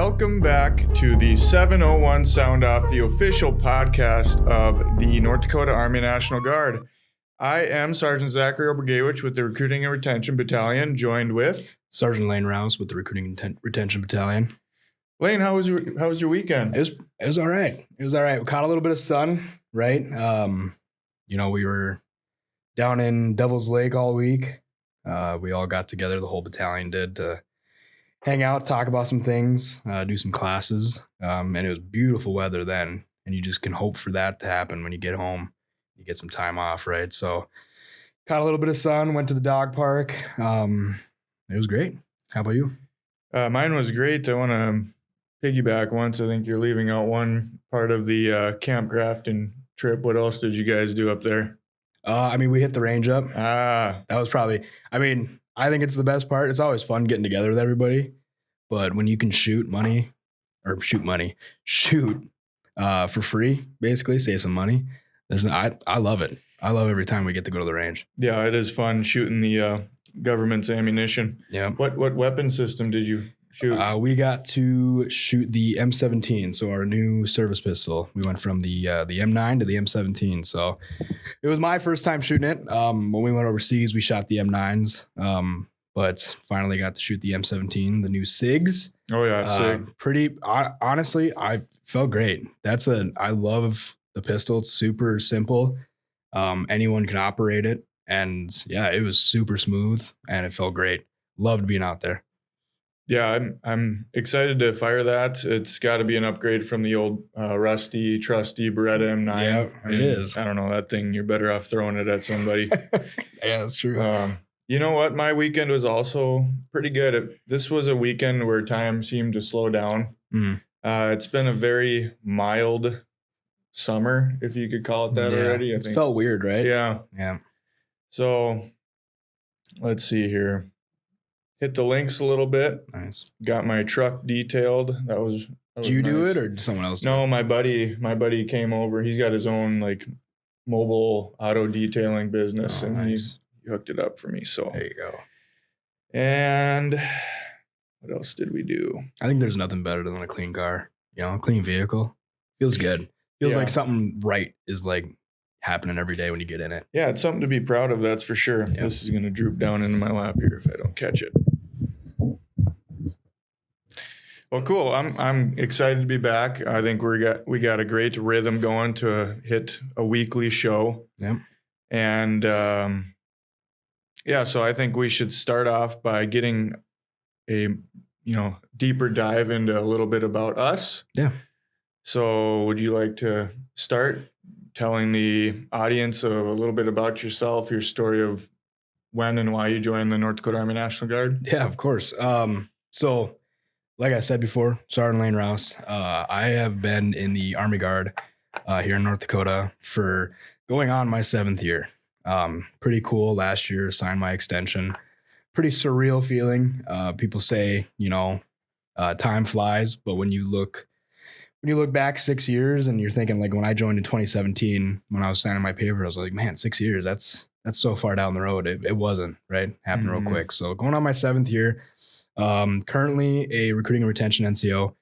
Welcome back to the 701 Sound Off, the official podcast of the North Dakota Army National Guard. I am Sergeant Zachary Obrigewitch with the Recruiting and Retention Battalion, joined with Sergeant Lane Rouse with the Recruiting and Retention Battalion. Lane, how was your weekend? It was all right. It was all right. We caught a little bit of sun, right? We were down in Devil's Lake all week. We all got together, the whole battalion did, to hang out, talk about some things, do some classes. And it was beautiful weather then. And you just can hope for that to happen when you get home. You get some time off, right? So caught a little bit of sun, went to the dog park. It was great. How about you? Mine was great. I want to piggyback once. I think you're leaving out one part of the camp crafting trip. What else did you guys do up there? We hit the range up. That was probably, I think it's the best part. It's always fun getting together with everybody. But when you can shoot for free, basically, save some money. I love it. I love every time we get to go to the range. Yeah, it is fun shooting the government's ammunition. Yeah. What weapon system did you shoot? We got to shoot the M17, so our new service pistol. We went from the M9 to the M17, so it was my first time shooting it. When we went overseas, we shot the M9s, but finally got to shoot the M17, the new SIGs. Oh yeah, SIG. Honestly, I felt great. I love the pistol. It's super simple. Anyone can operate it, and yeah, it was super smooth and it felt great. Loved being out there. Yeah, I'm excited to fire that. It's got to be an upgrade from the old rusty, trusty Beretta M9. Yeah, it is. I don't know, that thing, you're better off throwing it at somebody. Yeah, that's true. You know what? My weekend was also pretty good. This was a weekend where time seemed to slow down. Mm. It's been a very mild summer, if you could call it that already. It felt weird, right? Yeah. Yeah. So let's see here. Hit the links a little bit. Nice. Got my truck detailed. That was Did you nice. do it or did someone else do it? No, my buddy came over. He's got his own mobile auto detailing business, and nice. he hooked it up for me. So there you go. And what else did we do? I think there's nothing better than a clean car. A clean vehicle. Feels good. Feels like something right is happening every day when you get in it. Yeah, it's something to be proud of, that's for sure. Yep. This is going to droop down into my lap here if I don't catch it. Well, cool. I'm excited to be back. I think we got a great rhythm going to hit a weekly show. Yep. And so I think we should start off by getting a deeper dive into a little bit about us. Yeah. So would you like to start telling the audience a little bit about yourself, your story of when and why you joined the North Dakota Army National Guard? Yeah, of course. So like I said before, Sergeant Lane Rouse, I have been in the Army Guard here in North Dakota for going on my 7th year. Pretty cool. Last year, signed my extension. Pretty surreal feeling. People say, time flies, but when you look back 6 years and you're thinking, when I joined in 2017, when I was signing my paper, I was like, man, 6 years, that's so far down the road. It wasn't, right? Happened real quick. So going on my 7th year, currently a recruiting and retention NCO.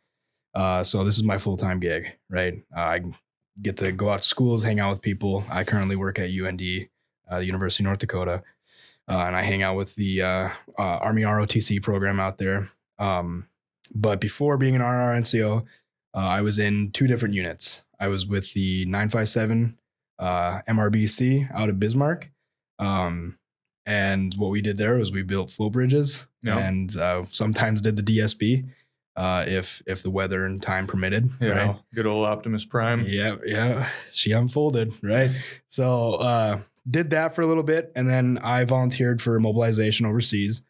So this is my full-time gig, right? I get to go out to schools, hang out with people. I currently work at UND, the University of North Dakota. And I hang out with the Army ROTC program out there. But before being an RR NCO, I was in 2 different units. I was with the 957 MRBC out of Bismarck. And what we did there was we built flow bridges and sometimes did the DSB if the weather and time permitted. Yeah, right? Good old Optimus Prime. Yeah. She unfolded, right? So did that for a little bit, and then I volunteered for mobilization overseas.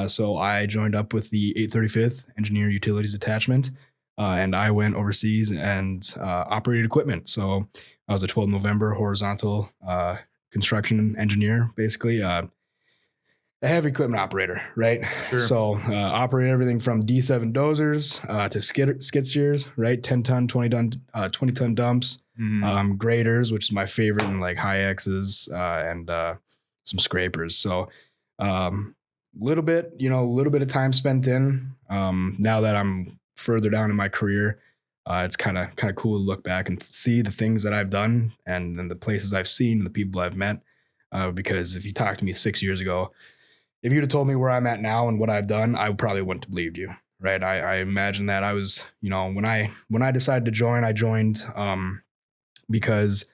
So I joined up with the 835th Engineer Utilities Detachment. And I went overseas and operated equipment. So I was a 12 November horizontal construction engineer, basically a heavy equipment operator, right? Sure. So operate everything from D7 dozers to skid steers, right? 10-ton, 20-ton dumps, graders, which is my favorite, and high X's and some scrapers. So little bit of time spent in. Now that I'm further down in my career, it's kind of cool to look back and see the things that I've done and the places I've seen, the people I've met. Because if you talked to me 6 years ago, if you'd have told me where I'm at now and what I've done, I probably wouldn't have believed you. Right. I imagine that I was, when I decided to join, I joined because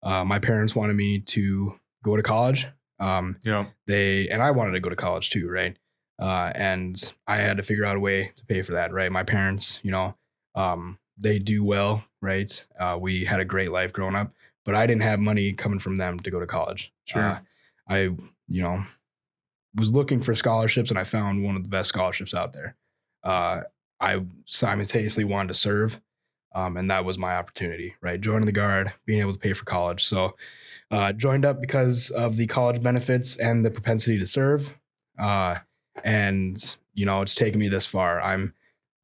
my parents wanted me to go to college. And I wanted to go to college too. Right. And I had to figure out a way to pay for that. Right. My parents, they do well. Right. We had a great life growing up, but I didn't have money coming from them to go to college. Sure. I was looking for scholarships and I found one of the best scholarships out there. I simultaneously wanted to serve. And that was my opportunity, right? Joining the Guard, being able to pay for college. So joined up because of the college benefits and the propensity to serve. And it's taken me this far. I'm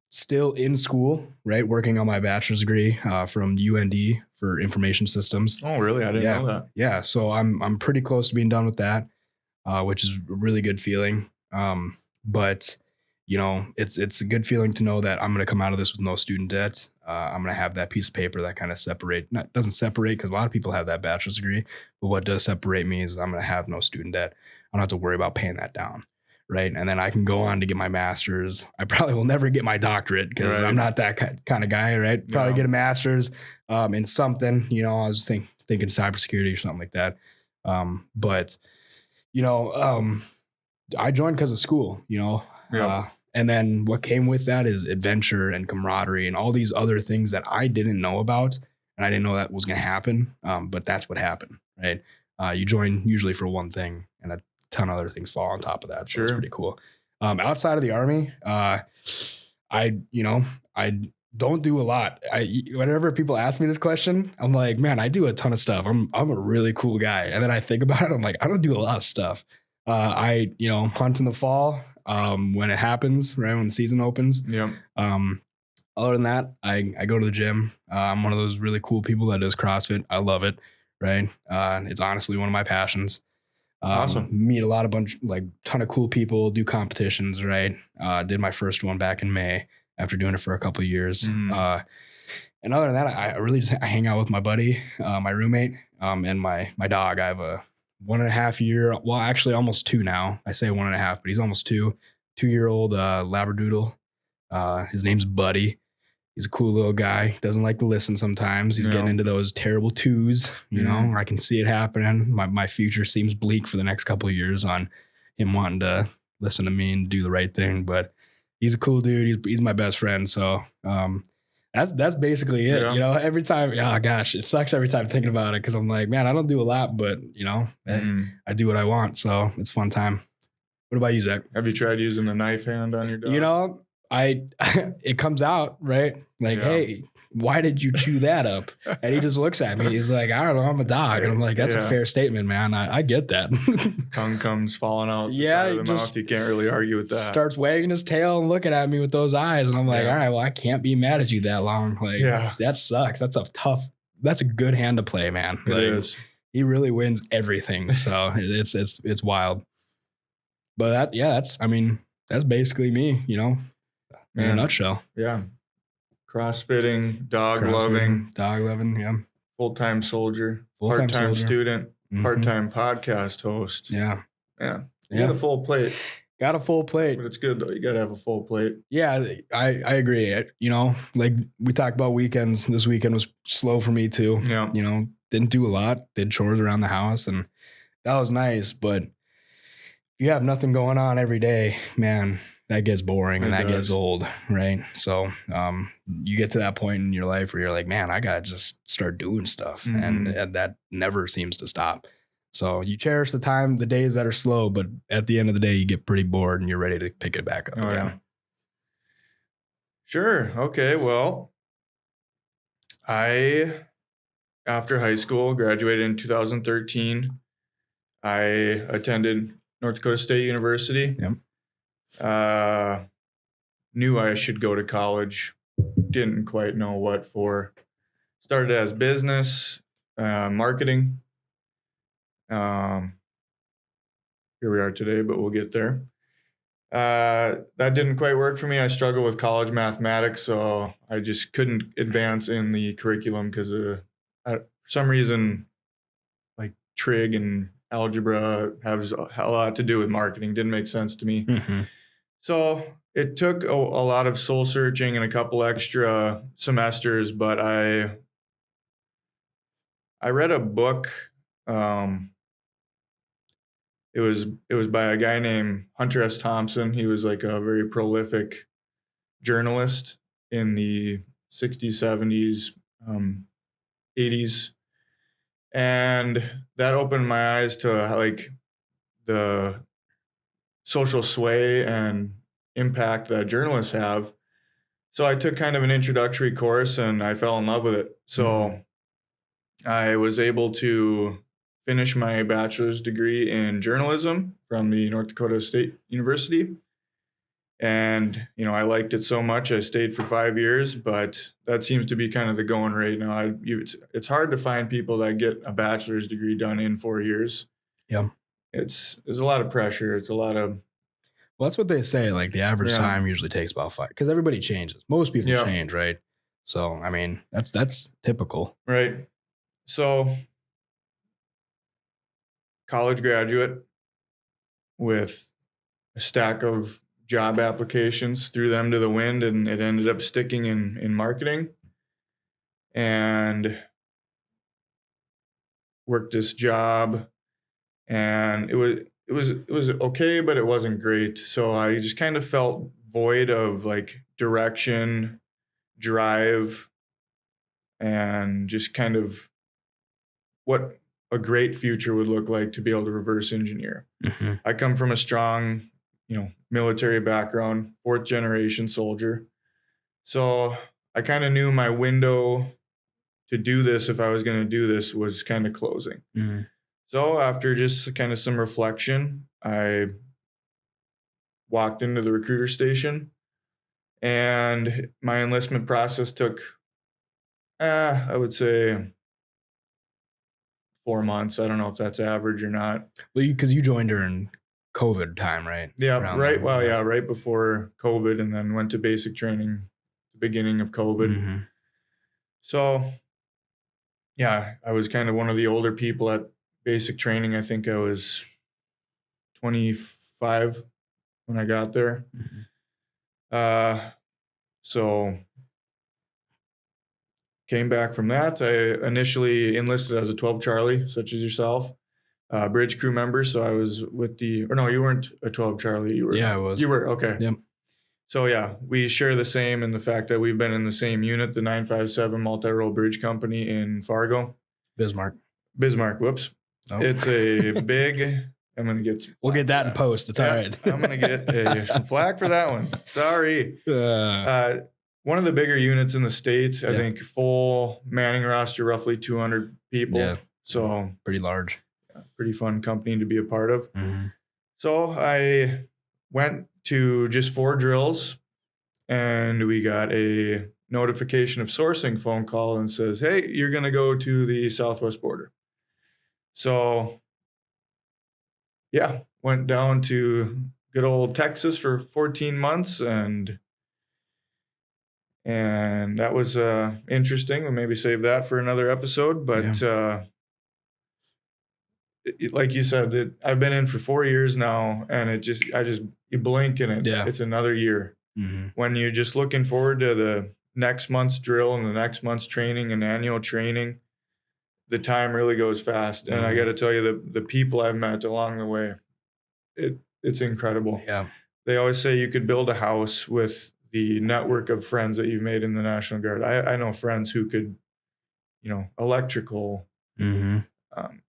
still in school, right? Working on my bachelor's degree from UND for information systems. Oh, really? I didn't know that. Yeah. So I'm pretty close to being done with that. Which is a really good feeling. But it's a good feeling to know that I'm going to come out of this with no student debt. I'm going to have that piece of paper that kind of doesn't separate because a lot of people have that bachelor's degree, but what does separate me is I'm going to have no student debt. I don't have to worry about paying that down. Right. And then I can go on to get my master's. I probably will never get my doctorate because I'm not that kind of guy. Right. Probably get a master's in something, I was thinking cybersecurity or something like that. But I joined because of school, and then what came with that is adventure and camaraderie and all these other things that I didn't know about. And I didn't know that was going to happen. But that's what happened, right? You join usually for one thing and a ton of other things fall on top of that. So it's pretty cool. Outside of the Army, I don't do a lot. Whenever people ask me this question, I'm like, man, I do a ton of stuff. I'm a really cool guy. And then I think about it, I'm like, I don't do a lot of stuff. I hunt in the fall when it happens, right? When the season opens. Yeah. Other than that, I go to the gym. I'm one of those really cool people that does CrossFit. I love it. Right. It's honestly one of my passions. Awesome. Meet a ton of cool people, do competitions. Right. Did my first one back in May after doing it for a couple of years. Mm-hmm. And other than that, I really just hang out with my buddy, my roommate, and my dog. I have a 1.5 year, well, actually almost 2 now. I say 1.5, but he's almost 2-year-old Labradoodle. His name's Buddy. He's a cool little guy. Doesn't like to listen sometimes. He's getting into those terrible twos. I can see it happening. My future seems bleak for the next couple of years on him wanting to listen to me and do the right thing. But he's a cool dude. He's my best friend. So that's basically it. Every time, gosh, it sucks every time thinking about it because I'm like, man, I don't do a lot, but I do what I want. So it's a fun time. What about you, Zach? Have you tried using the knife hand on your dog? It comes out, right? Like, hey, why did you chew that up? And he just looks at me. He's like, I don't know, I'm a dog. And I'm like, that's a fair statement, man. I get that. Tongue comes falling out the side of the mouth. You can't really argue with that. Starts wagging his tail and looking at me with those eyes. And I'm like, all right, well, I can't be mad at you that long. Like, that sucks. That's a good hand to play, man. It is. He really wins everything. So it's wild. But that's basically me, in a nutshell. Yeah. Crossfitting, dog loving, yeah. Full-time soldier, part-time student, part-time podcast host. Yeah. Yeah. You got a full plate. Got a full plate. But it's good though. You got to have a full plate. Yeah, I agree. Like we talked about weekends. This weekend was slow for me too. Yeah. Didn't do a lot. Did chores around the house and that was nice. But if you have nothing going on every day, man, that gets boring and that gets old, right? So you get to that point in your life where you're like, man, I got to just start doing stuff. Mm-hmm. And that never seems to stop. So you cherish the days that are slow, but at the end of the day, you get pretty bored and you're ready to pick it back up again. Yeah. Sure. Okay. Well, after high school, graduated in 2013. I attended North Dakota State University. Yep. Knew I should go to college. Didn't quite know what for. Started as business, marketing. Here we are today, but we'll get there. That didn't quite work for me. I struggled with college mathematics, so I just couldn't advance in the curriculum because for some reason, like trig and algebra has a lot to do with marketing. Didn't make sense to me. Mm-hmm. So it took a lot of soul searching and a couple extra semesters, but I read a book. Um, it was by a guy named Hunter S. Thompson. He was like a very prolific journalist in the 60s, 70s, 80s. And that opened my eyes to like the social sway and impact that journalists have. So I took kind of an introductory course and I fell in love with it. So I was able to finish my bachelor's degree in journalism from the North Dakota State University. And, I liked it so much, I stayed for 5 years, but that seems to be kind of the going rate now. It's hard to find people that get a bachelor's degree done in 4 years. Yeah. There's a lot of pressure. It's a lot of. Well, that's what they say. Like the average time usually takes about 5 because everybody changes. Most people change, right? So, I mean, that's typical. Right. So, college graduate with a stack of job applications, threw them to the wind, and it ended up sticking in marketing. And worked this job, and it was okay, but it wasn't great. So I just kind of felt void of like direction, drive, and just kind of what a great future would look like to be able to reverse engineer. Mm-hmm. I come from a strong, military background, 4th generation soldier. So I kind of knew my window to do this, if I was going to do this, was kind of closing. Mm-hmm. So after just kind of some reflection, I walked into the recruiter station, and my enlistment process took, I would say 4 months. I don't know if that's average or not. Well, because you joined during COVID time, right? Yeah, right. Well, yeah, right before COVID, and then went to basic training the beginning of COVID. Mm-hmm. So, yeah, I was kind of one of the older people at basic training. I think I was 25 when I got there. Mm-hmm. So came back from that. I initially enlisted as a 12 Charlie, such as yourself. Bridge crew member. So I was with no, you weren't a 12 Charlie. You were. Yeah, I was. You were. Okay. Yep. So yeah, we share the same in the fact that we've been in the same unit, the 957 Multi-Role Bridge Company in Fargo. Bismarck. Whoops. Oh. It's a big, I'm going to get we'll get that in post. It's all right. I'm going to get some flack for that one. Sorry. One of the bigger units in the state, I think full manning roster, roughly 200 people. Yeah. So pretty large. Pretty fun company to be a part of. Mm-hmm. So I went to just 4 drills, and we got a notification of sourcing phone call and says, hey, you're going to go to the southwest border. So yeah, went down to good old Texas for 14 months, and that was interesting. We'll maybe save that for another episode, but like you said, I've been in for 4 years now, and you blink and it's another year. Mm-hmm. When you're just looking forward to the next month's drill and the next month's training and annual training, the time really goes fast. And I got to tell you, the people I've met along the way, it's incredible. Yeah. They always say you could build a house with the network of friends that you've made in the National Guard. I know friends who could, electrical,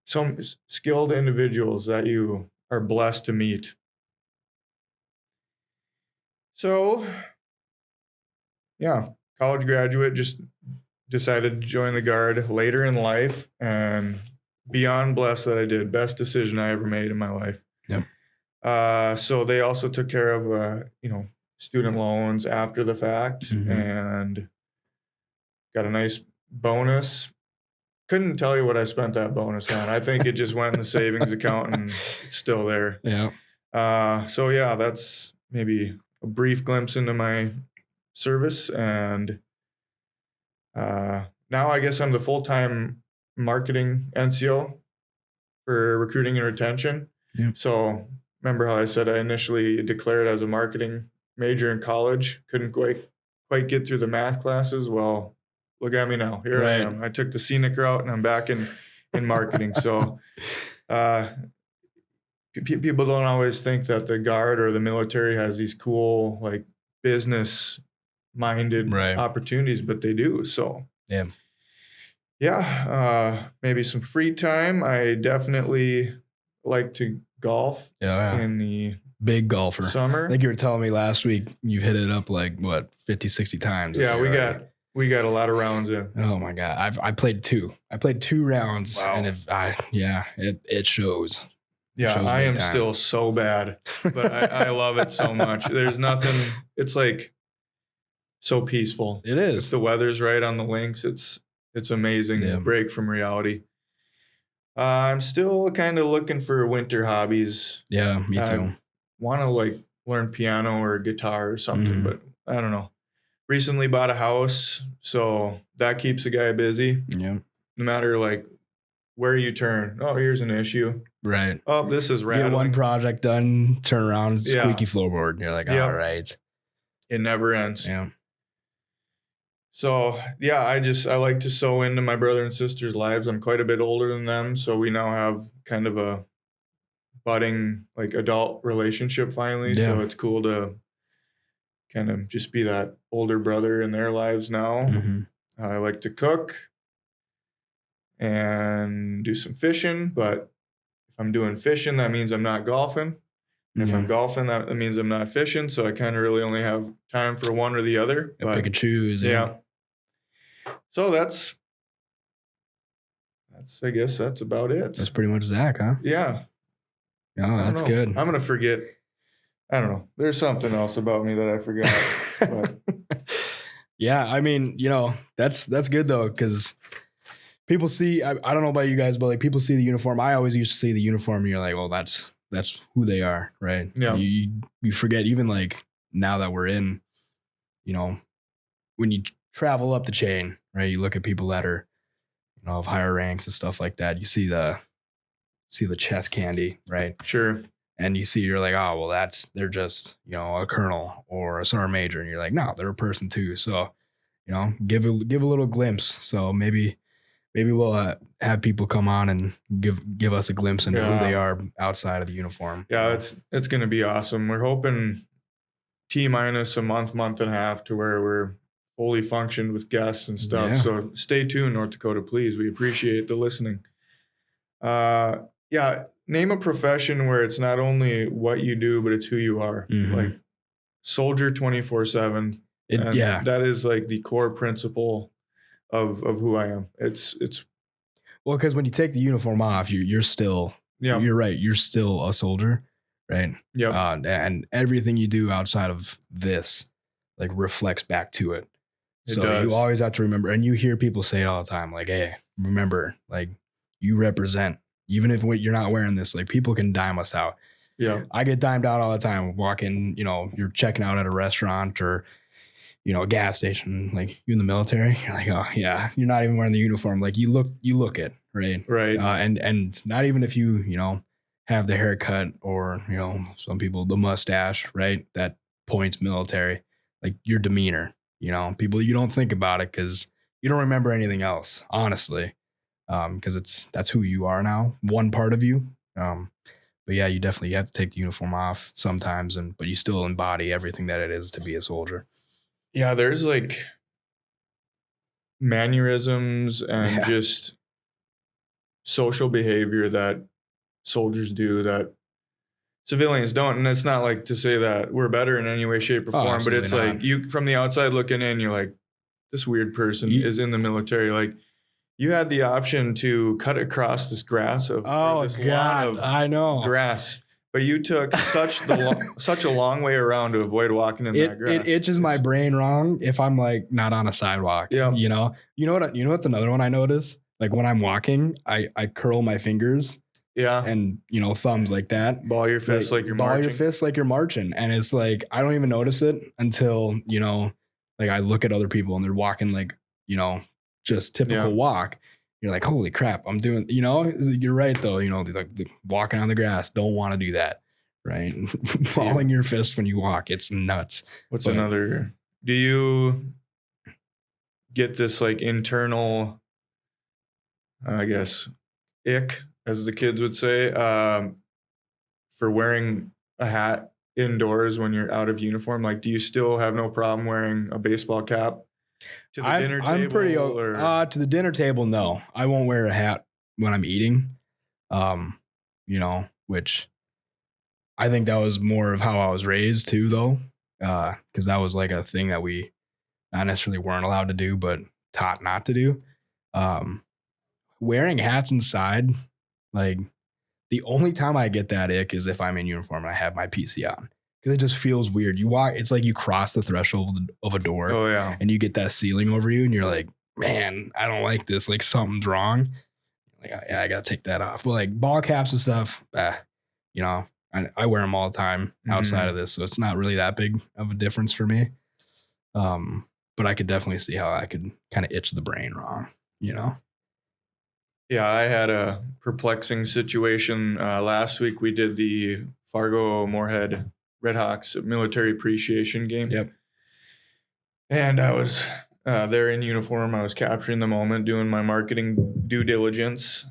some skilled individuals that you are blessed to meet. So, yeah, college graduate, just decided to join the Guard later in life, and beyond blessed that I did. Best decision I ever made in my life. Yep. So they also took care of, student loans after the fact, and got a nice bonus. Couldn't tell you what I spent that bonus on. I think it just went in the savings account, and it's still there. Yeah. So yeah, that's maybe a brief glimpse into my service, and now I guess I'm the full-time marketing NCO for recruiting and retention. Yeah. So remember how I said I initially declared as a marketing major in college, couldn't quite get through the math classes. Well, look at me now. Here I Right. am. I took the scenic route and I'm back in marketing. So people don't always think that the Guard or the military has these cool, like, business minded Right. opportunities, but they do. So yeah, maybe some free time. I definitely like to golf in the big golfer. summer. Like you were telling me last week, you've hit it up like what 50, 60 times. Yeah, we got a lot of rounds in. Oh my God. I played 2. I played 2 rounds. Wow. And it shows. Yeah, I am still so bad, but I love it so much. There's nothing, it's like so peaceful. It is. If the weather's right on the links, it's amazing. Yeah. Break from reality. I'm still kind of looking for winter hobbies. Yeah, me too. Want to like learn piano or guitar or something, but I don't know. Recently bought a house, so that keeps a guy busy. Yeah. No matter like where you turn. Oh, here's an issue. Right. Oh, this is rattling. Get one project done, turn around, squeaky floorboard. And you're like, all right. It never ends. Yeah. So yeah, I like to sew into my brother and sister's lives. I'm quite a bit older than them, so we now have kind of a budding like adult relationship finally. Yeah. So it's cool to kind of just be that older brother in their lives now. Mm-hmm. I like to cook and do some fishing, but if I'm doing fishing, that means I'm not golfing. And if I'm golfing, that means I'm not fishing. So I kind of really only have time for one or the other. But pick and choose. Yeah. So that's I guess that's about it. That's pretty much Zach, huh? Yeah. Oh, that's good. I'm gonna forget. I don't know. There's something else about me that I forgot. But. Yeah, I mean, that's good though, because people see. I don't know about you guys, but like people see the uniform. I always used to see the uniform, and you're like, well, that's who they are, right? Yeah. You forget, even like now that we're in, when you travel up the chain, right? You look at people that are, of higher ranks and stuff like that. You see the chest candy, right? Sure. And you're like, oh, well, they're just, a colonel or a sergeant major. And you're like, no, they're a person too. So, give a little glimpse. So maybe we'll have people come on and give us a glimpse into who they are outside of the uniform. Yeah, it's going to be awesome. We're hoping T-minus a month and a half to where we're fully functioned with guests and stuff. Yeah. So stay tuned, North Dakota, please. We appreciate the listening. Yeah, name a profession where it's not only what you do, but it's who you are. Mm-hmm. Like soldier 24/7. Yeah. That is like the core principle of who I am. It's well, because when you take the uniform off, you're still, you're right. You're still a soldier, right? Yeah. And everything you do outside of this, like, reflects back to it. So you always have to remember, and you hear people say it all the time, like, hey, remember, like, you represent, even if you're not wearing this, like, people can dime us out. Yeah. I get dimed out all the time. Walking, you're checking out at a restaurant or, a gas station, like, you in the military, you're like, oh yeah, you're not even wearing the uniform. Like, you look it, right? Right. And not even if you, have the haircut or, some people, the mustache, right? That points military, like, your demeanor, people, you don't think about it because you don't remember anything else, honestly. Because that's who you are now, one part of you. But yeah, you have to take the uniform off sometimes, but you still embody everything that it is to be a soldier. Yeah, there's like mannerisms and just social behavior that soldiers do that civilians don't. And it's not like to say that we're better in any way, shape, or form, but it's not. Like you from the outside looking in, you're like, this weird person is in the military. Like, you had the option to cut across this grass lawn of I know grass, but you took such a long way around to avoid walking in that grass. It itches my brain wrong if I'm like not on a sidewalk. Yeah. You know what's another one I notice? Like when I'm walking, I curl my fingers Yeah. and, you know, thumbs like that. Ball your fists like you're ball marching. your fists like you're marching. And it's like, I don't even notice it until, you know, like I look at other people and they're walking like, you know, just typical walk. You're like, holy crap, I'm doing, you know, you're right though. You know, like walking on the grass, don't want to do that. Right. Balling your fist when you walk. It's nuts. What's another, do you get this like internal, I guess, ick, as the kids would say, for wearing a hat indoors when you're out of uniform? Like, do you still have no problem wearing a baseball cap to the dinner table? I'm pretty to the dinner table. No, I won't wear a hat when I'm eating. You know, which I think that was more of how I was raised too, though, because that was like a thing that we not necessarily weren't allowed to do, but taught not to do. Wearing hats inside, like the only time I get that ick is if I'm in uniform and I have my PC on, because it just feels weird. You walk, it's like you cross the threshold of a door. Oh yeah, and you get that ceiling over you, and you're like, man, I don't like this. Like something's wrong. Like, yeah, I gotta take that off. But like ball caps and stuff, you know, I wear them all the time outside of this, so it's not really that big of a difference for me. But I could definitely see how I could kind of itch the brain wrong, you know. Yeah, I had a perplexing situation last week. We did the Fargo Moorhead Redhawks military appreciation game. Yep. And I was there in uniform. I was capturing the moment, doing my marketing due diligence.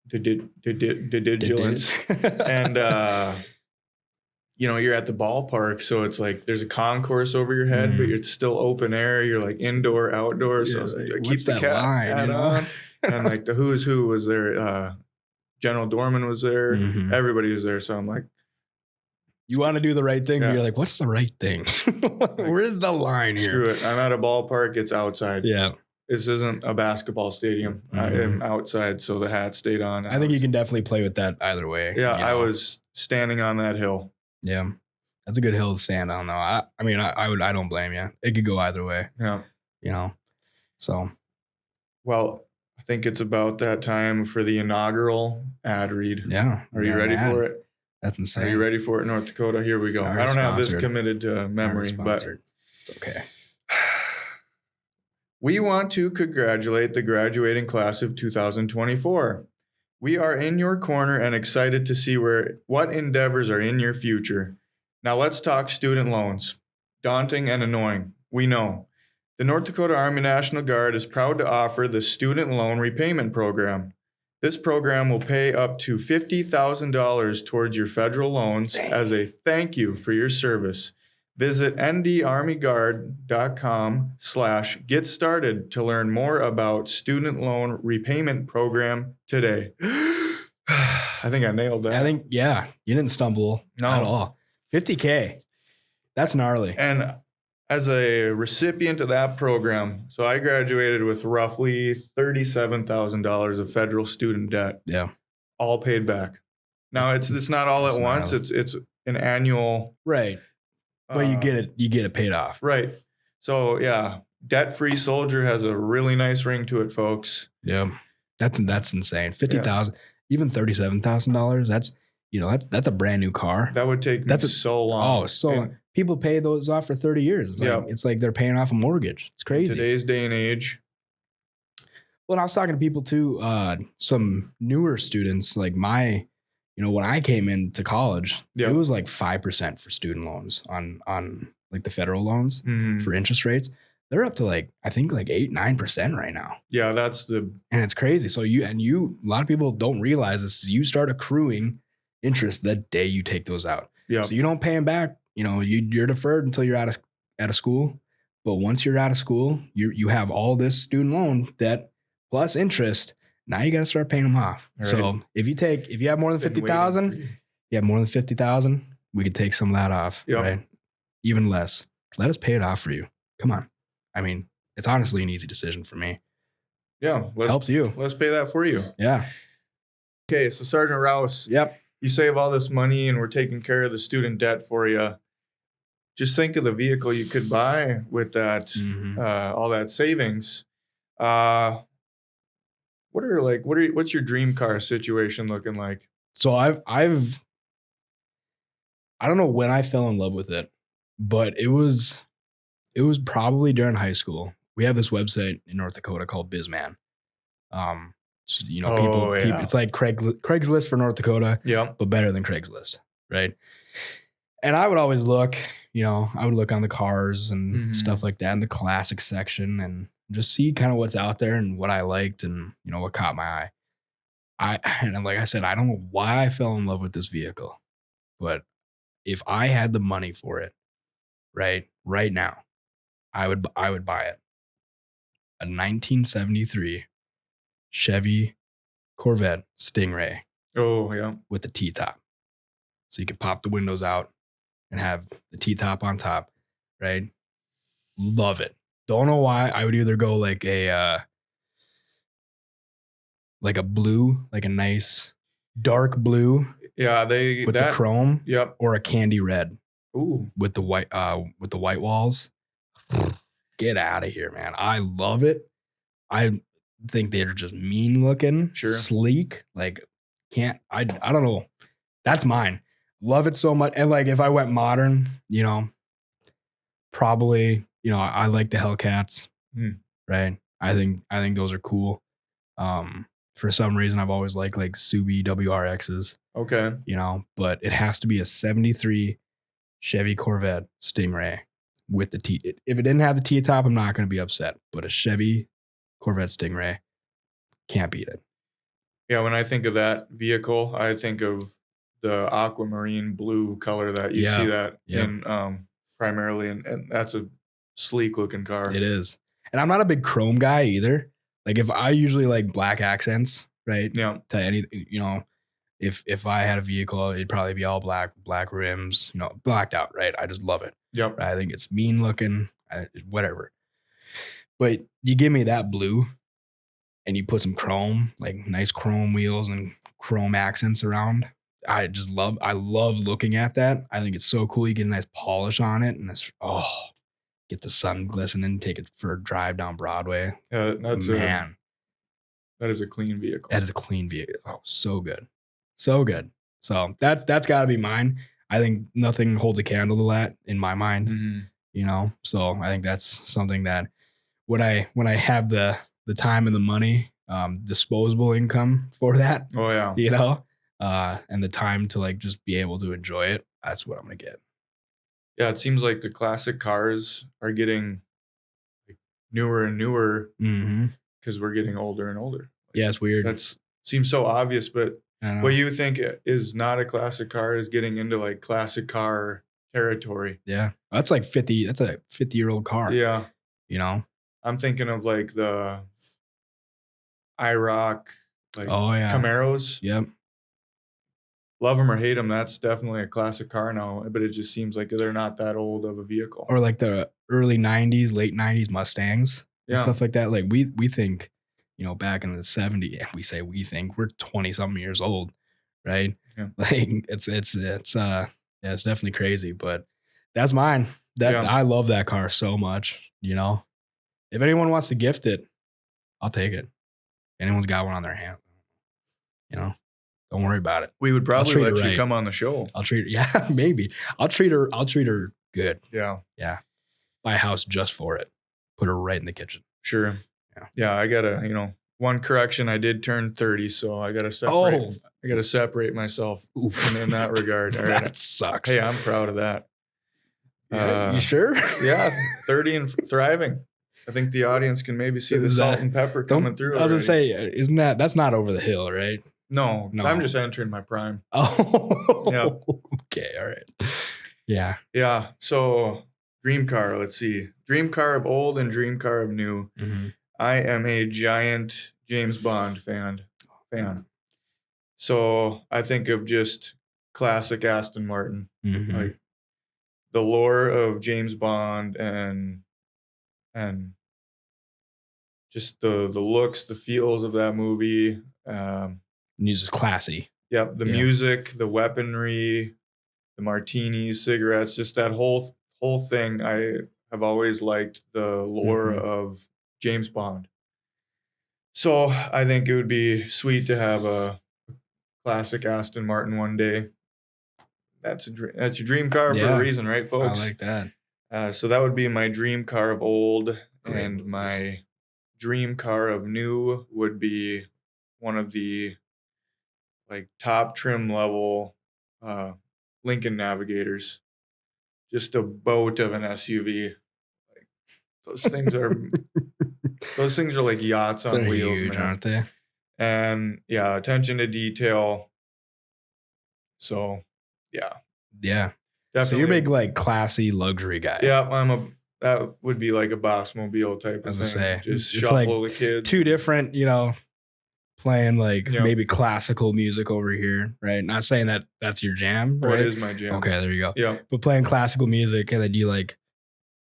Diligence. And, you know, you're at the ballpark, so it's like there's a concourse over your head, but it's still open air. You're like indoor, outdoor. So like, keep the hat on. And like the who's who was there. General Dorman was there. Everybody was there. So I'm like, you want to do the right thing, but you're like, what's the right thing? Where's the line here? Screw it. I'm at a ballpark. It's outside. Yeah. This isn't a basketball stadium. I am outside, so the hat stayed on. I think you can definitely play with that either way. Yeah, you know? I was standing on that hill. Yeah. That's a good hill to stand on, though. I mean, I don't blame you. It could go either way. Yeah. You know? So. Well, I think it's about that time for the inaugural ad read. Yeah. Are you ready for it? That's insane. Are you ready for it, North Dakota? Here we go. I don't have this committed to memory, but it's okay. We want to congratulate the graduating class of 2024. We are in your corner and excited to see what endeavors are in your future. Now let's talk student loans. Daunting and annoying, we know. The North Dakota Army National Guard is proud to offer the Student Loan Repayment Program. This program will pay up to $50,000 towards your federal loans as a thank you for your service. Visit ndarmyguard.com/get started to learn more about Student Loan Repayment Program today. I think I nailed that. You didn't stumble at all. $50K. That's gnarly. And as a recipient of that program, so I graduated with roughly $37,000 of federal student debt. Yeah. All paid back. Now it's not all at once. It's an annual. Right. But you get it paid off. Right. So yeah, debt-free soldier has a really nice ring to it, folks. Yeah. That's insane. $50,000, even $37,000. That's a brand new car. That would take me so long. Oh, so long. People pay those off for 30 years. It's like they're paying off a mortgage. It's crazy. In today's day and age. Well, I was talking to people too, some newer students, like when I came into college, it was like 5% for student loans on like the federal loans for interest rates. They're up to I think 8-9% right now. Yeah, and it's crazy. So a lot of people don't realize this. You start accruing interest the day you take those out. Yeah. So you don't pay them back. You're deferred until you're out of school. But once you're out of school, you have all this student loan debt plus interest. Now you got to start paying them off. Right. So if you have more than 50,000, we could take some of that off. Yep. Right? Even less. Let us pay it off for you. Come on. I mean, it's honestly an easy decision for me. Yeah. Helps you. Let's pay that for you. Yeah. Okay. So Sergeant Rouse. Yep. You save all this money and we're taking care of the student debt for you. Just think of the vehicle you could buy with that, all that savings. What's your dream car situation looking like? So I don't know when I fell in love with it, but it was probably during high school. We have this website in North Dakota called Bizman. So, Oh, yeah. it's like Craigslist for North Dakota, Yep. but better than Craigslist, right? And I would always look, I would look on the cars and stuff like that in the classic section and just see kind of what's out there and what I liked and, what caught my eye. And like I said, I don't know why I fell in love with this vehicle, but if I had the money for it, right now, I would buy it. A 1973 Chevy Corvette Stingray Oh, yeah. with the T-top. So you could pop the windows out and have the T-top on top, right? Love it. Don't know why. I would either go like a blue, like a nice dark blue Yeah, with the chrome, Yep. or a candy red. Ooh. With the white walls. Get out of here, man. I love it. I think they're just mean looking, Sure. sleek. Like, I don't know. That's mine. Love it so much. And like, if I went modern, probably, I like the Hellcats, right? I think those are cool. For some reason, I've always liked like Subi WRXs. Okay. But it has to be a 73 Chevy Corvette Stingray with the T. If it didn't have the T-top, I'm not going to be upset. But a Chevy Corvette Stingray, can't beat it. Yeah, when I think of that vehicle, I think of the aquamarine blue color that you see that in primarily, and that's a sleek looking car. It is. And I'm not a big chrome guy either. Like, if I usually like black accents, right? Yeah. To any, if I had a vehicle, it'd probably be all black rims, blacked out, right? I just love it. Yep. I think it's mean looking, whatever. But you give me that blue and you put some chrome, like nice chrome wheels and chrome accents around. I love looking at that. I think it's so cool. You get a nice polish on it and get the sun glistening, take it for a drive down Broadway. Yeah, Man. That is a clean vehicle. That is a clean vehicle. Oh, so good. So good. So that's got to be mine. I think nothing holds a candle to that in my mind, So I think that's something that when I have the time and the money, disposable income for that, Oh, yeah. And the time to like just be able to enjoy it, that's what I'm going to get. Yeah, it seems like the classic cars are getting like newer and newer because we're getting older and older. Yeah, it's weird. That seems so obvious, but what you think is not a classic car is getting into like classic car territory. Yeah, that's like 50. That's a 50-year-old car. Yeah, I'm thinking of like the IROC, like Camaros. Yep. Love them or hate them, that's definitely a classic car now, but it just seems like they're not that old of a vehicle. Or like the early 90s, late 90s Mustangs and stuff like that. Like we think, back in the 70s, we say we think we're 20-something years old, right? Yeah. Like it's definitely crazy, but that's mine. I love that car so much, If anyone wants to gift it, I'll take it. If anyone's got one on their hand, don't worry about it. We would probably let you come on the show. I'll treat her. Yeah, maybe. I'll treat her good. Yeah. Yeah. Buy a house just for it. Put her right in the kitchen. Sure. Yeah. I gotta, one correction. I did turn 30, so I gotta separate. I gotta separate myself in that regard. All right. That sucks. Hey, I'm proud of that. You sure? Yeah. 30 and thriving. I think the audience can maybe see the salt and pepper coming through. I was gonna say, that's not over the hill, right? No, I'm just entering my prime. Oh, yeah. Okay, all right. Yeah. Yeah. So, dream car. Let's see. Dream car of old and dream car of new. Mm-hmm. I am a giant James Bond fan. So I think of just classic Aston Martin, like the lore of James Bond and just the looks, the feels of that movie. News is classy. Yep. The music, the weaponry, the martinis, cigarettes, just that whole thing. I have always liked the lore of James Bond. So I think it would be sweet to have a classic Aston Martin one day. That's your dream car for a reason, right, folks? I like that. So that would be my dream car of old, Great and movies. my dream car of new would be one of the like top trim level Lincoln Navigators. Just a boat of an SUV. Like those things are like yachts on They're wheels, huge, man. aren't they? And yeah, attention to detail. So yeah, Yeah. definitely. So you're a big like classy luxury guy. Yeah, that would be like a Bossmobile type of As thing. I say, Just it's shuffle like the kids. two different, playing like Yep. maybe classical music over here, right? Not saying that that's your jam, right? It is my jam. Okay, there you go. Yeah. But playing classical music, and then you like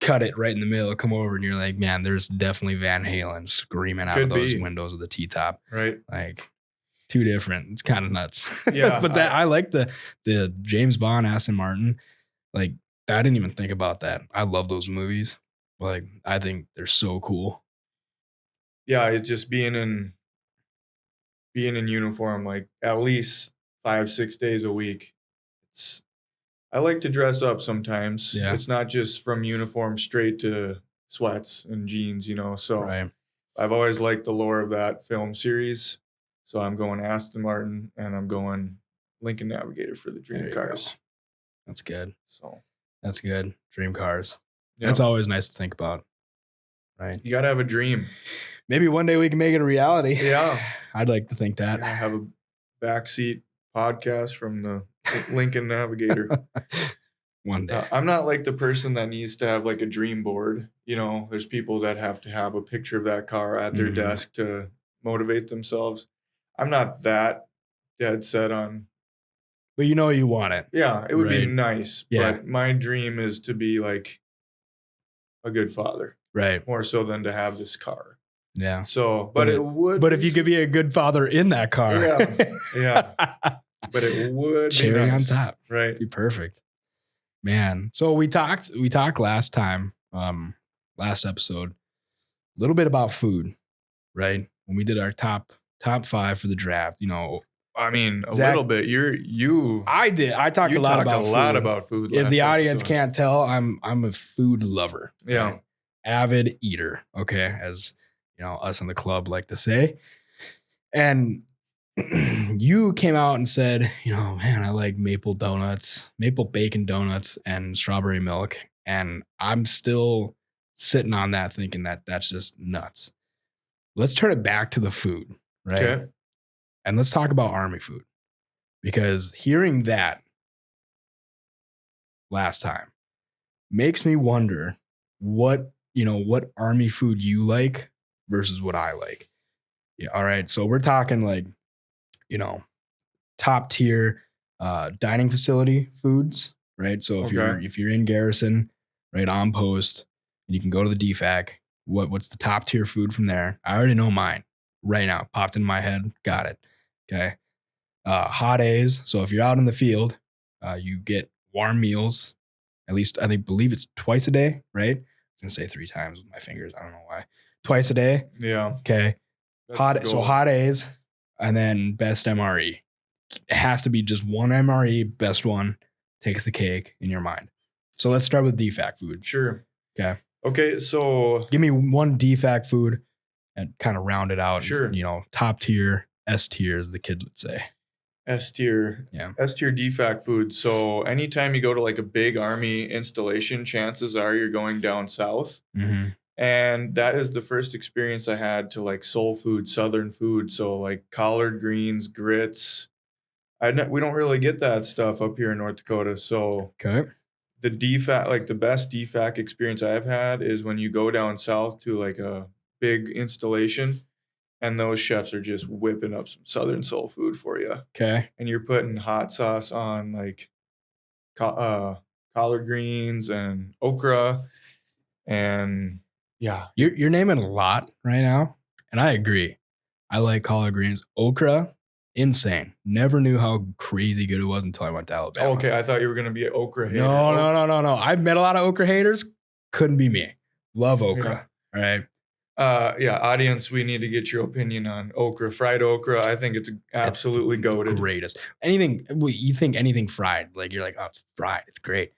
cut it right in the middle, come over, and you're like, man, there's definitely Van Halen screaming out of those windows of the T-top. Right. Like two different. It's kind of nuts. Yeah. But I like the James Bond, Aston Martin. Like I didn't even think about that. I love those movies. Like I think they're so cool. Yeah, it's just being in uniform like at least 5-6 days a week. I like to dress up sometimes. Yeah. It's not just from uniform straight to sweats and jeans, So Right. I've always liked the lore of that film series. So I'm going Aston Martin and I'm going Lincoln Navigator for the dream cars. That's good. So that's good. Dream cars. Yep. That's always nice to think about. Right. You gotta have a dream. Maybe one day we can make it a reality. Yeah. I'd like to think that. I have a backseat podcast from the Lincoln Navigator. One day. I'm not like the person that needs to have like a dream board. There's people that have to have a picture of that car at their desk to motivate themselves. I'm not that dead set on. But you want it. Yeah, it would be nice. Yeah. But my dream is to be like a good father. Right. More so than to have this car. Yeah. So, but it would. But if you could be a good father in that car. Yeah. But it would cherry be nice. on top. Right. Be perfect. Man. So we talked last time, last episode, a little bit about food, right? When we did our top 5 for the draft, I mean, Zach, little bit. I did. I talked a lot about food. If the audience can't tell, I'm a food lover. Yeah. Right? Avid eater. Okay. As us in the club like to say. And you came out and said, man, I like maple bacon donuts and strawberry milk. And I'm still sitting on that thinking that that's just nuts. Let's turn it back to the food, right? Okay. And let's talk about Army food, because hearing that last time makes me wonder what Army food you like versus what I like. Yeah. All right. So we're talking like, top tier dining facility foods, right? So if you're in garrison, right, on post, and you can go to the DFAC, what's the top tier food from there? I already know mine right now. Popped in my head. Got it. Okay. Hot A's. So if you're out in the field, you get warm meals. At least believe it's twice a day, right? I was gonna say 3 times with my fingers. I don't know why. Twice a day. Yeah. Okay. Hot A's, and then best MRE. It has to be just one MRE. Best one takes the cake in your mind. So let's start with DFAC food. Sure. Okay. So give me one DFAC food and kind of round it out. Sure. Top tier, S tier, as the kid would say. S tier. Yeah. S tier DFAC food. So anytime you go to like a big Army installation, chances are you're going down south. Mm-hmm. And that is the first experience I had to like soul food, Southern food. So like collard greens, grits. We don't really get that stuff up here in North Dakota. So okay. The DFAC, like the best DFAC experience I've had is when you go down south to like a big installation and those chefs are just whipping up some Southern soul food for you. Okay. And you're putting hot sauce on like collard greens and okra. And yeah. You're naming a lot right now. And I agree. I like collard greens. Okra, insane. Never knew how crazy good it was until I went to Alabama. Okay, I thought you were going to be an okra hater. No. I've met a lot of okra haters. Couldn't be me. Love okra. Yeah. All right. Yeah, audience, we need to get your opinion on okra, fried okra. I think it's absolutely goated. Greatest. Anything, well, you think anything fried, like you're like, oh, it's fried, it's great.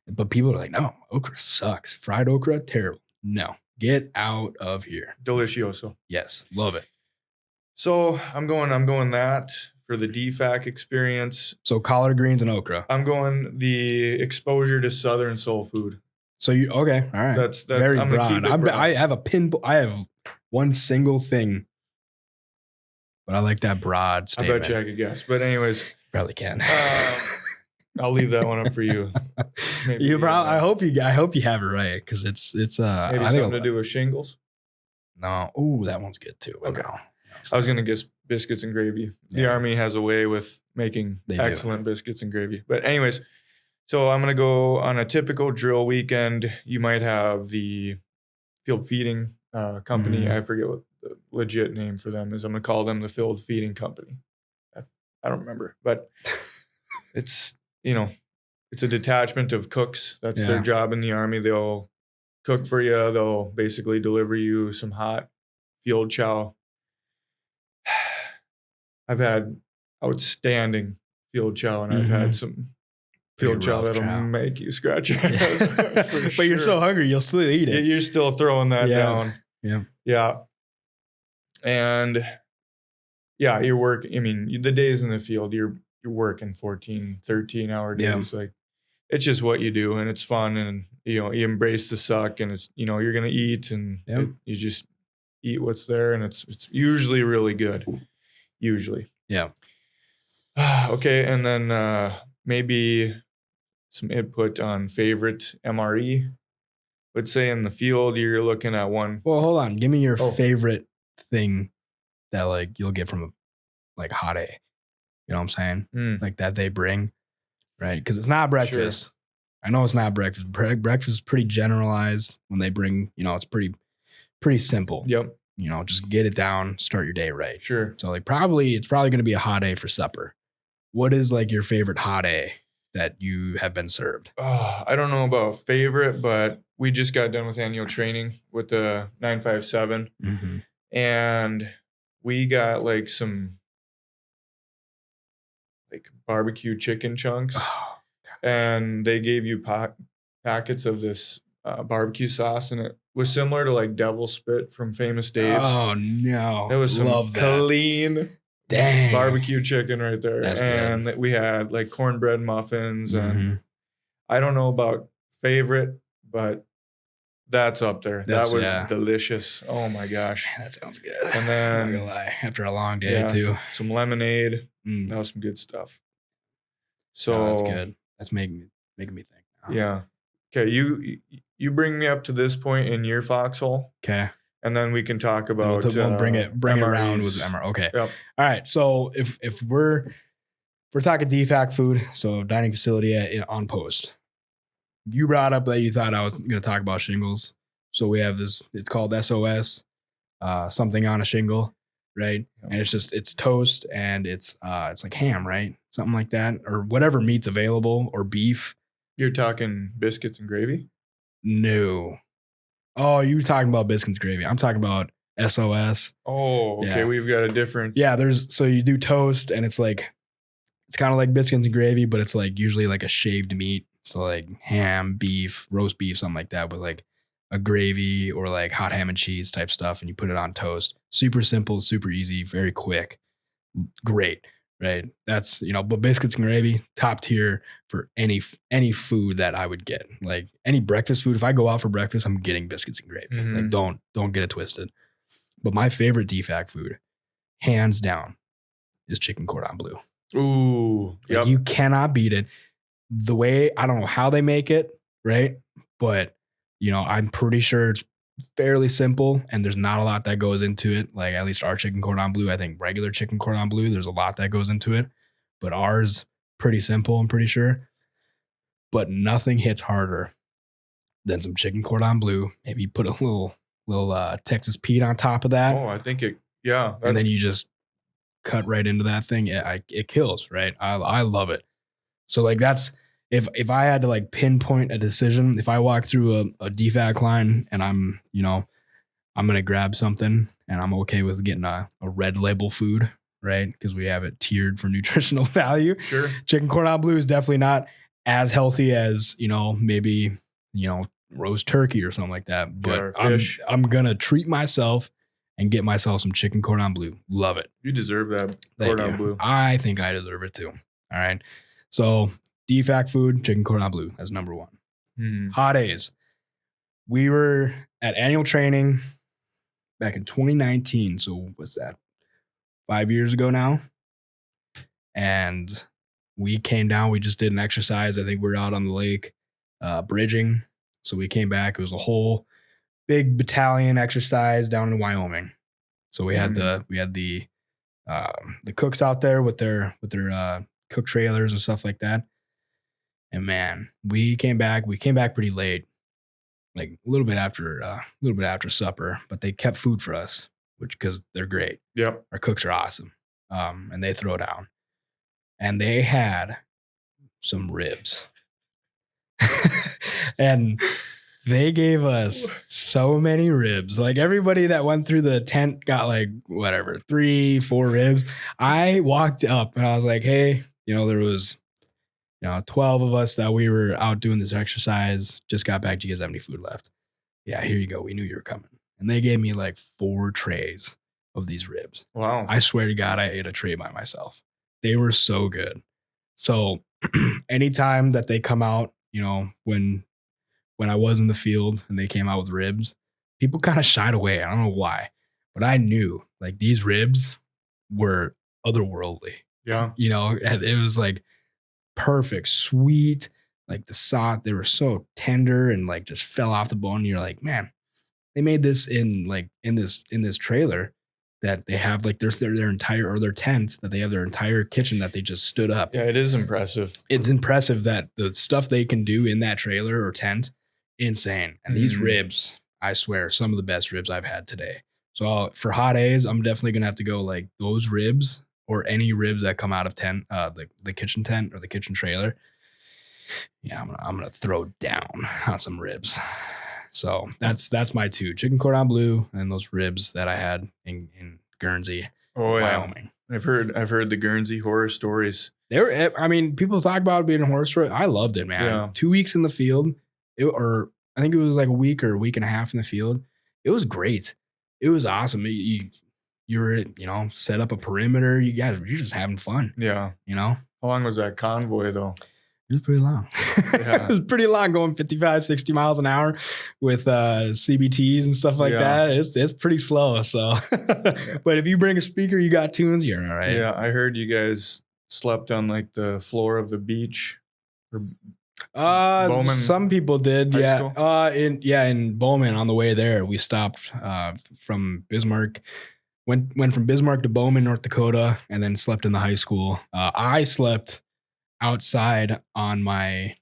But people are like, no, okra sucks. Fried okra, terrible. No, get out of here. Delicioso. Yes, love it. So I'm going that for the DFAC experience. So collard greens and okra. I'm going the exposure to Southern soul food. So you okay? All right. That's very I'm broad. Keep it broad. I have a pin. I have one single thing, but I like that broad statement. I bet you I could guess. But anyways, probably can. I'll leave that one up for you. Maybe you probably. I hope you have it right because it's maybe something to do with shingles. No. Ooh, that one's good too. Okay. No. I was gonna guess biscuits and gravy. The Army has a way with making excellent biscuits and gravy. But anyways, so I'm gonna go on a typical drill weekend. You might have the field feeding company. I forget what the legit name for them is. I'm gonna call them the field feeding company. I don't remember, but it's it's a detachment of cooks. That's their job in the Army. They'll cook for you. They'll basically deliver you some hot field chow. I've had outstanding field chow, and I've had some field chow that'll make you scratch your head. But you're so hungry, you'll still eat it. You're still throwing that down. Yeah. And you're working. I mean, the days in the field, you're working 14, 13-hour days. Like, it's just what you do, and it's fun, and you embrace the suck, and it's you're gonna eat, and you just eat what's there, and it's usually really good. Usually. Yeah. Okay. And then maybe some input on favorite MRE. Let's say in the field, you're looking at one. Well, hold on. Give me your favorite thing that like you'll get from like hot A. You know what I'm saying? Like that they bring, right? Because it's not breakfast. Sure. I know it's not breakfast. Breakfast is pretty generalized when they bring, it's pretty simple. Yep. Just get it down, start your day right. Sure. So like it's probably going to be a hot A for supper. What is like your favorite hot A that you have been served? I don't know about favorite, but we just got done with annual training with the 957. And we got like some like barbecue chicken chunks. And they gave you packets of this barbecue sauce, and it was similar to like Devil's Spit from Famous Dave's. Oh no! It was some clean barbecue chicken right there. That's and good. We had like cornbread muffins, and I don't know about favorite, but that's up there. That was delicious. Oh my gosh. That sounds good. And then I'm not gonna lie, after a long day too. Some lemonade. That was some good stuff. So that's good. That's making me think now. Yeah. Okay, you bring me up to this point in your foxhole. Okay. And then we can talk about we'll bring it around with MR. Okay. Yep. All right. So if we're talking DFAC food, so dining facility on post. You brought up that you thought I was going to talk about shingles. So we have this, it's called SOS, something on a shingle, right? Yep. And it's toast and it's like ham, right? Something like that, or whatever meat's available, or beef. You're talking biscuits and gravy? No. Oh, you were talking about biscuits and gravy. I'm talking about SOS. Oh, okay. Yeah. We've got a different. Yeah, so you do toast, and it's kind of like biscuits and gravy, but it's like usually like a shaved meat. So like ham, beef, roast beef, something like that, with like a gravy or like hot ham and cheese type stuff, and you put it on toast. Super simple, super easy, very quick. Great. Right. That's, but biscuits and gravy, top tier for any food that I would get. Like any breakfast food. If I go out for breakfast, I'm getting biscuits and gravy. Like don't get it twisted. But my favorite DFAC food, hands down, is chicken cordon bleu. Ooh. Like, you cannot beat it. The way, I don't know how they make it, right? But, I'm pretty sure it's fairly simple, and there's not a lot that goes into it. Like at least our chicken cordon bleu, I think regular chicken cordon bleu, there's a lot that goes into it, but ours pretty simple, I'm pretty sure. But nothing hits harder than some chicken cordon bleu. Maybe you put a little Texas Pete on top of that. Oh, I think and then you just cut right into that thing. It kills, right? I love it. So like that's, if I had to like pinpoint a decision, if I walk through a DFAC line and I'm, I'm going to grab something, and I'm okay with getting a red label food, right? Because we have it tiered for nutritional value. Sure. Chicken cordon bleu is definitely not as healthy as, maybe, roast turkey or something like that. But or fish. I'm going to treat myself and get myself some chicken cordon bleu. Love it. You deserve that Thank cordon you. bleu. I think I deserve it too. All right. So DFAC food, chicken cordon bleu. That's number one. Hot A's. We were at annual training back in 2019. So what's that? 5 years ago now. And we came down. We just did an exercise. I think we were out on the lake bridging. So we came back. It was a whole big battalion exercise down in Wyoming. So we had the cooks out there with their cook trailers and stuff like that. And man, we came back pretty late, like a little bit after supper, but they kept food for us, because they're great. Yep. Our cooks are awesome. And they throw down. And they had some ribs. And they gave us so many ribs. Like everybody that went through the tent got like 3-4 ribs. I walked up and I was like, hey, there was 12 of us that we were out doing this exercise. Just got back. Do you guys have any food left? Yeah, here you go. We knew you were coming. And they gave me like 4 trays of these ribs. Wow. I swear to God, I ate a tray by myself. They were so good. So anytime that they come out, when I was in the field and they came out with ribs, people kind of shied away. I don't know why, but I knew like these ribs were otherworldly. Yeah. And it was like perfect, sweet, like the sauce. They were so tender and like just fell off the bone. And you're like, man, they made this in this trailer that they have like their entire, or their tent that they have their entire kitchen that they just stood up. Yeah, it is impressive. It's impressive that the stuff they can do in that trailer or tent, insane. And these ribs, I swear, some of the best ribs I've had today. So for Hot A's, I'm definitely gonna have to go like those ribs or any ribs that come out of tent, the kitchen tent or the kitchen trailer. Yeah, I'm gonna throw down on some ribs. So that's my 2: chicken cordon bleu and those ribs that I had in Guernsey, Wyoming. I've heard the Guernsey horror stories. People talk about it being a horror story. I loved it, man. Yeah. 2 weeks in the field, I think it was like a week or a week and a half in the field. It was great. It was awesome. You were, set up a perimeter. You're just having fun. Yeah. How long was that convoy though? It was pretty long. Yeah. It was pretty long, going 55, 60 miles an hour with CBTs and stuff like that. It's pretty slow. So, but if you bring a speaker, you got tunes, you're all right. Yeah, I heard you guys slept on like the floor of the beach. Bowman Some people did. High Yeah. School? In Bowman on the way there, we stopped from Bismarck. Went from Bismarck to Bowman, North Dakota, and then slept in the high school. I slept outside on my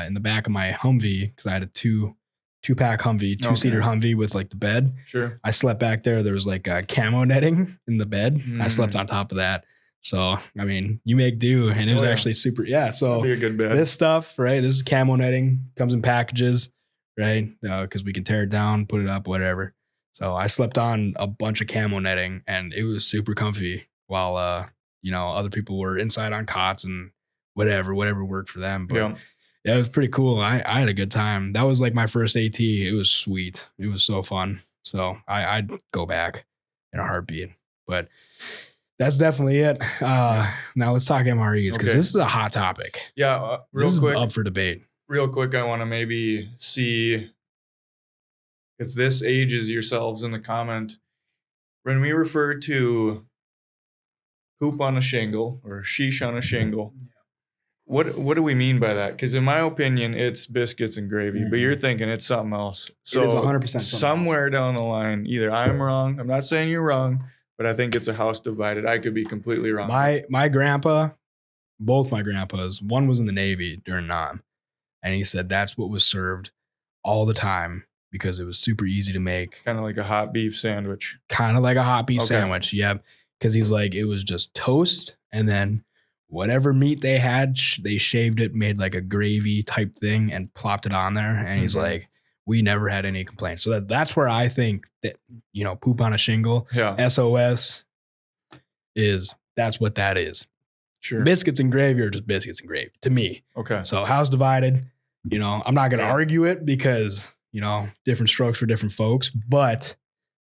in the back of my Humvee because I had a two-pack Humvee, 2-seater Humvee with like the bed. Sure. I slept back there. There was like camo netting in the bed. I slept on top of that. So you make do, and it was actually super. Yeah. So that'd be a good bed. This stuff, right? This is camo netting. Comes in packages, right? Because we can tear it down, put it up, whatever. So I slept on a bunch of camo netting, and it was super comfy. While other people were inside on cots and whatever worked for them. But yeah, it was pretty cool. I had a good time. That was like my first AT. It was sweet. It was so fun. So I'd go back in a heartbeat. But that's definitely it. Now let's talk MREs because this is a hot topic. Yeah, this quick. Is up for debate. Real quick, I want to maybe see if this ages yourselves in the comment. When we refer to poop on a shingle or sheesh on a shingle, what do we mean by that? Because in my opinion, it's biscuits and gravy, but you're thinking it's something else. So it is 100% somewhere down the line, either I'm wrong, I'm not saying you're wrong, but I think it's a house divided. I could be completely wrong. My grandpa, both my grandpas, one was in the Navy during Nam, and he said that's what was served all the time because it was super easy to make. Kind of like a hot beef sandwich. Sandwich, yep. Because he's like, it was just toast, and then whatever meat they had, they shaved it, made like a gravy type thing, and plopped it on there. And he's like, we never had any complaints. So that's where I think that, poop on a shingle, Yeah. SOS that's what that is. Sure. Biscuits and gravy are just biscuits and gravy to me. Okay. So house divided, I'm not going to argue it because, different strokes for different folks, but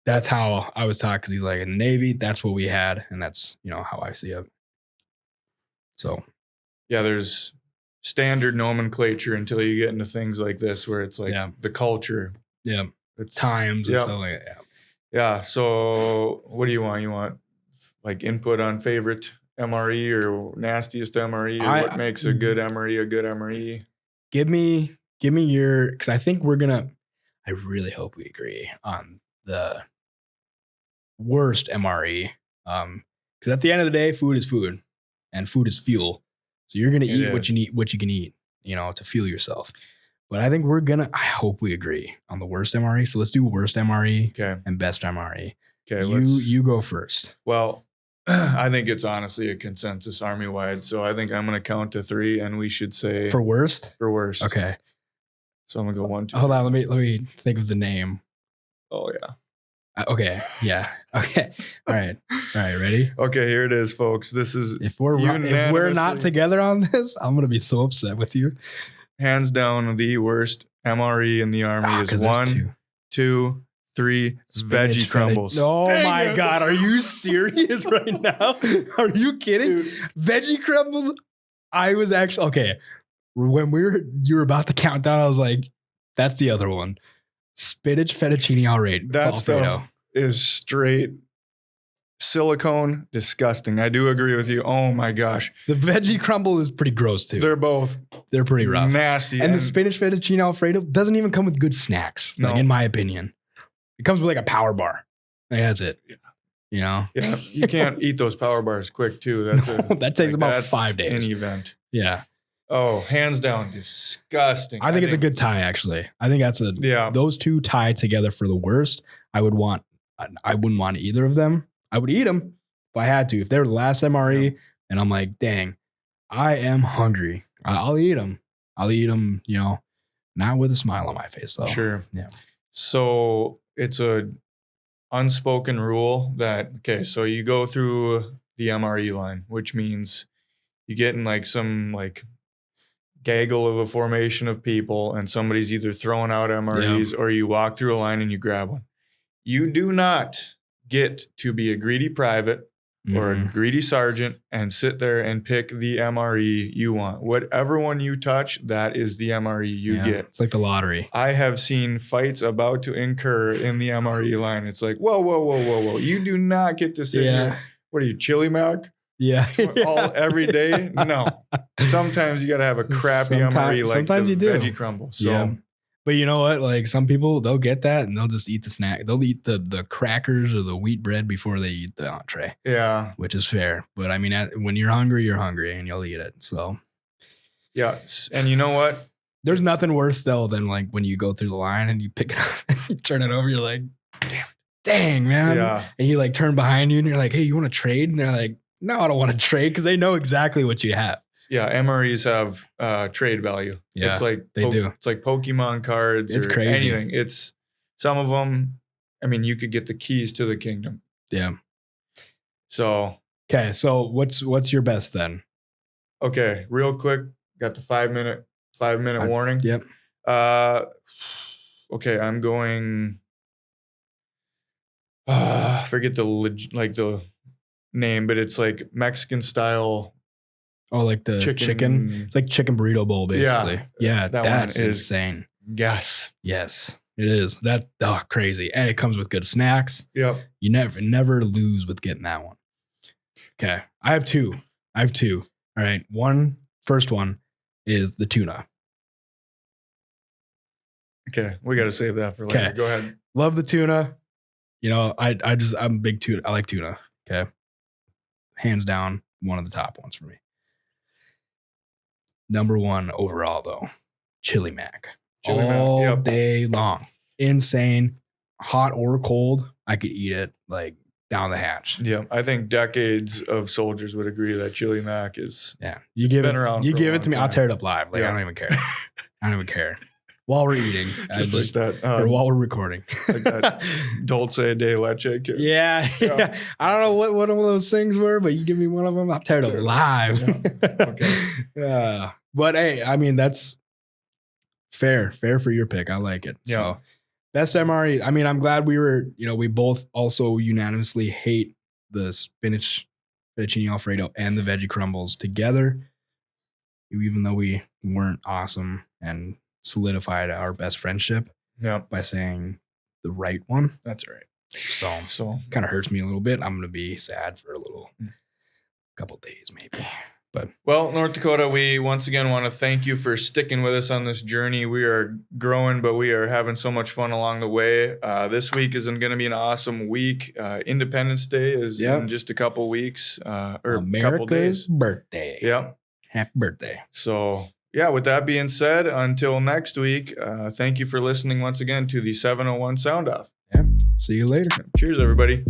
that's how I was taught. Cause he's like in the Navy, that's what we had. And that's, how I see it. So yeah, there's standard nomenclature until you get into things like this, where it's like the culture. Yeah. It's times and stuff like that. Yeah. So what do you want? You want like input on favorite MRE or nastiest MRE, or what makes a good MRE a good MRE? Give me your, because I think I really hope we agree on the worst MRE. Because at the end of the day, food is food and food is fuel. So you're going to eat what you can eat, to fuel yourself. But I think I hope we agree on the worst MRE. So let's do worst MRE and best MRE. Okay. You go first. Well, I think it's honestly a consensus Army-wide. So I think I'm going to count to 3 and we should say for worst. Okay. So I'm going to go 1, 2. Hold on. Let me think of the name. Oh yeah. Okay. Yeah. Okay. All right. Ready? Okay. Here it is, folks. This is if we're not together on this, I'm going to be so upset with you. Hands down, the worst MRE in the Army is 1, 2, 3 veggie crumbles. Oh my God. Are you serious right now? Are you kidding? Dude. Veggie crumbles. I was actually, okay. When you were about to count down, I was like, that's the other one. Spinach fettuccine already. That stuff is straight silicone disgusting. I do agree with you. Oh my gosh. The veggie crumble is pretty gross too. They're pretty rough. Nasty. And the spinach fettuccine Alfredo doesn't even come with good snacks. No. Like, in my opinion. It comes with like a power bar. Like, that's it. Yeah. Yeah. You can't eat those power bars quick too. That takes about 5 days. An event. Yeah. Oh, hands down, disgusting. I think it's a good tie, actually. I think that's those two tie together for the worst. I wouldn't want either of them. I would eat them if I had to. If they were the last MRE and I'm like, dang, I am hungry, I'll eat them. Not with a smile on my face though. Sure. Yeah. So it's a unspoken rule that, so you go through the MRE line, which means you get in like some like gaggle of a formation of people and somebody's either throwing out MREs or you walk through a line and you grab one. You do not get to be a greedy private or a greedy sergeant and sit there and pick the MRE you want. Whatever one you touch, that is the MRE you get. It's like the lottery. I have seen fights about to incur in the MRE line. It's like, whoa. You do not get to sit here. What are you, chili mac? Yeah. Every day? No. Sometimes you got to have a crappy MRE like the veggie crumble. So. Yeah. But you know what? Like, some people, they'll get that and they'll just eat the snack. They'll eat the crackers or the wheat bread before they eat the entree. Yeah. Which is fair. But I mean, when you're hungry and you'll eat it. So. Yeah. And you know what? There's nothing worse though than like when you go through the line and you pick it up and you turn it over. You're like, dang, man. Yeah. And you like turn behind you and you're like, hey, you want to trade? And they're like, no, I don't want to trade, because they know exactly what you have. Yeah, MREs have trade value. Yeah, it's like they do. It's like Pokemon cards. It's or crazy. Anything. It's some of them. I mean, you could get the keys to the kingdom. Yeah. So. Okay, so what's your best then? Okay, real quick. Got the 5 minute warning. Yep. Okay, I'm going. Forget the name, but it's like Mexican style. Oh, like the chicken. It's like chicken burrito bowl, basically. Yeah, that's insane. Yes, it is. Crazy, and it comes with good snacks. Yep. You never lose with getting that one. Okay, I have two. All right, first one is the tuna. Okay, we got to save that for later. Go ahead. Love the tuna. I'm a big tuna. I like tuna. Okay. Hands down, one of the top ones for me. Number one overall, though, chili mac. All day long. Insane. Hot or cold, I could eat it like down the hatch. Yeah, I think decades of soldiers would agree that chili mac is. Yeah, you give it to me, time. I'll tear it up live. Like, I don't even care. while we're eating. Just like that. Or while we're recording. Like that Dulce de leche kid. Yeah. I don't know what one of those things were, but you give me one of them, I'll tear it alive. Yeah. Okay. But hey, I mean, that's fair for your pick. I like it. Yeah. So best MRE. I mean, I'm glad we both also unanimously hate the spinach fettuccine Alfredo and the veggie crumbles together, even though we weren't awesome and solidified our best friendship by saying the right one. That's right. So kind of hurts me a little bit. I'm going to be sad for a couple days maybe. But well, North Dakota, we once again want to thank you for sticking with us on this journey. We are growing, but we are having so much fun along the way. This week is going to be an awesome week. Independence Day is in just a couple weeks or America's couple days. Birthday. Yep. Happy birthday. So, yeah, with that being said, until next week, thank you for listening once again to the 701 Sound Off. Yeah. See you later. Cheers, everybody.